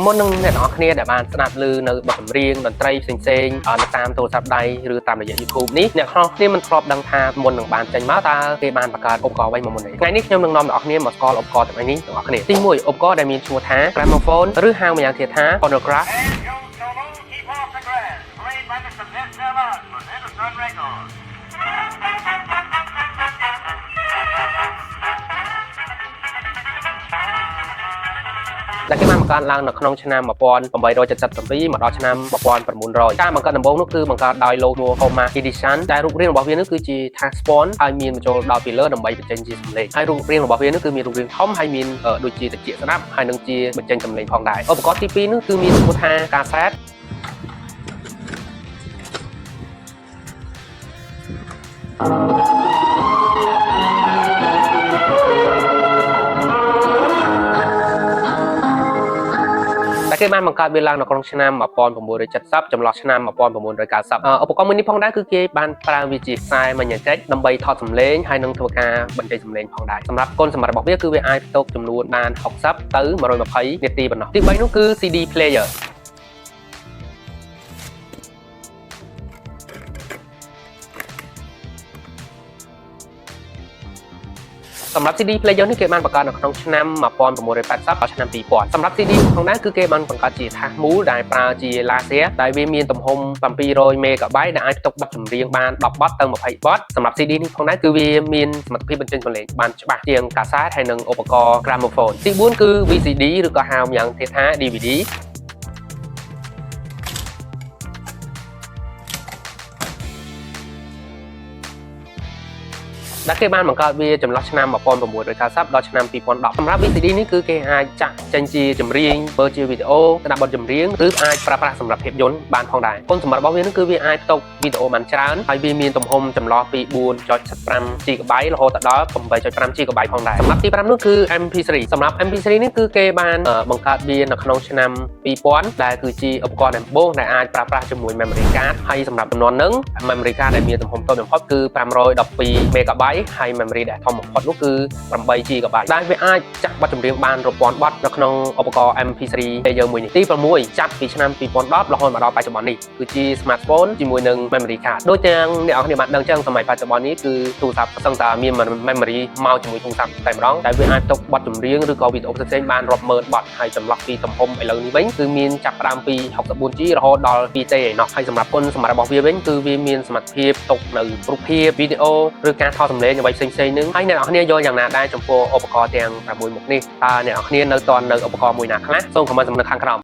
មុននឹងអ្នកនរគ្នាដែលបានស្ដាប់ឮនៅបទចម្រៀងតន្ត្រីផ្សេងៗនៅតាមទូរស័ព្ទដៃឬតាមរយៈ YouTube នេះអ្នកនរគ្នាមិនធ្លាប់ដឹងថាមុននឹងបានចេញមកតើគេបានបង្កើតឧបករណ៍អ្វីមកមុននេះថ្ងៃនេះខ្ញុំនឹងនាំអ្នកនរគ្នាមកស្គាល់ឧបករណ៍ទាំងនេះទាំងអស់គ្នាទី1ឧបករណ៍ដែលមានឈ្មោះថា Gramophone ឬហៅម្យ៉ាងទៀតថា Phonographដែលគេបានបង្កើតឡើងនៅក្នុងឆ្នាំ1877មកដល់ឆ្នាំ1900ការបង្កើតដំបូងនោះគឺបង្កើតដោយលោក Thomas Edison ដែលរូបរាងរបស់វានោះគឺជាថា sponge ហើយមានបញ្ចូលដល់ពីលើដើម្បីបញ្ចេញជាសំឡេងហើយរូបរាងរបស់វានោះគឺមានរូបរាងធំហើយមានដូចជាត្រចៀកស្ដាប់ហើយនឹងជាបញ្ចេញសំឡេងផងដែរឧបករណ៍ទី2នោះគឺមានឈ្មោះថាកាសែតគេបានបង្កើតវាឡើងនៅក្នុងឆ្នាំ1970ចន្លោះឆ្នាំ1990ឧបករណ៍មួយនេះផងដែរគឺគេបានប្រើវាជាខ្សែ magnetic ដើម្បីថតសំឡេងហើយនឹងធ្វើការបញ្ចេញសំឡេងផងដែរសម្រាប់គុណសម្បត្តិរបស់វាគឺវាអាចផ្ទុកចំនួនបាន60ទៅ120នាទីប៉ុណ្ណោះទី3នោះគឺ CD playerសម្រាប់ CD player នេះគេបានបង្កើតនៅក្នុងឆ្នាំ1980ដល់ឆ្នាំ2000សម្រាប់ CD ផងដែរគឺគេបានបង្កើតជាថាសមូលដែលប្រើជា laser ដែលវាមានទំហំ700 MB ដែលអាចផ្ទុកបទចម្រៀងបាន10បទទៅ20បទសម្រាប់ CD នេះផងដែរគឺវាមានសមត្ថភាពបញ្ចេញសំឡេងបានច្បាស់ជាងកាសែតហើយនិងឧបករណ៍ gramophone ទី4គឺ VCD ឬក៏ហៅម្យ៉ាងទៀតថា DVDដែលគេបានបង្កើតវាចន្លោះឆ្នាំ1990ដល់ឆ្នាំ2010សម្រាប់ VCD នេះគឺគេអាចចាក់ចេញជាចម្រៀងធ្វើជាវីដេអូស្ដាប់បទចម្រៀងឬអាចប្រើប្រាស់សម្រាប់ភាពយន្តបានផងដែរគុណសម្បត្តិរបស់វានោះគឺវាអាចផ្ទុកវីដេអូបានច្រើនហើយវាមានទំហំចន្លោះពី 4.15 GB រហូតដល់ 8.5 GB ផងដែរសម្រាប់ទី5នោះគឺ MP3 សម្រាប់ MP3 នេះគឺគេបានបង្កើតវានៅក្នុងឆ្នាំ2000ដែលគឺជាឧបករណ៍ដំបូងដែលអាចប្រើប្រាស់ជាមួយ memory card ហើយសម្រាប់ចំនួនហ្នឹង memory card ដែលមានទំហំតូចបំផុតគឺ512 MBហើយ memory ដែលធំបំផុតនោះគឺ8 GB ដែលវាអាចចាក់បទចម្រៀងបានរាប់ពាន់បទនៅក្នុងឧបករណ៍ MP3 player មួយនេះទី6ចាប់ពីឆ្នាំ2010រហូតមកដល់បច្ចុប្បន្ននេះគឺជា smartphone ជាមួយនឹង memory card ដូចទាំងអ្នកនរគ្នាបានដឹងចឹងសម័យបច្ចុប្បន្ននេះគឺទូរស័ព្ទសឹងតែមាន memory មកជាមួយទូរស័ព្ទតែម្ដងដែលវាអាចផ្ទុកបទចម្រៀងឬក៏វីដេអូផ្សេងៗបានរាប់ម៉ឺនបទហើយចន្លោះពីទំហំឥឡូវនេះវិញគឺមានចាប់ផ្ដើមពី 64G រហូតដល់ 2T ឯណោះហើយសម្រាប់គុណសម្បត្តិរបស់វាវិញគឺវាមានសមត្ថភាពផ្ទុកនៅរូបភាពវីដេអូឬការថតសំឡេងអ្វីផ្សេងៗហ្នឹងហើយអ្នកនរគ្នាយល់យ៉ាងណាដែរចំពោះឧបករណ៍ទាំង6មុខនេះតើអ្នកនរគ្នានៅតន់នៅឧបករណ៍មួយណាខ្លះសូមខមមិនសំណួរខាងក្រោម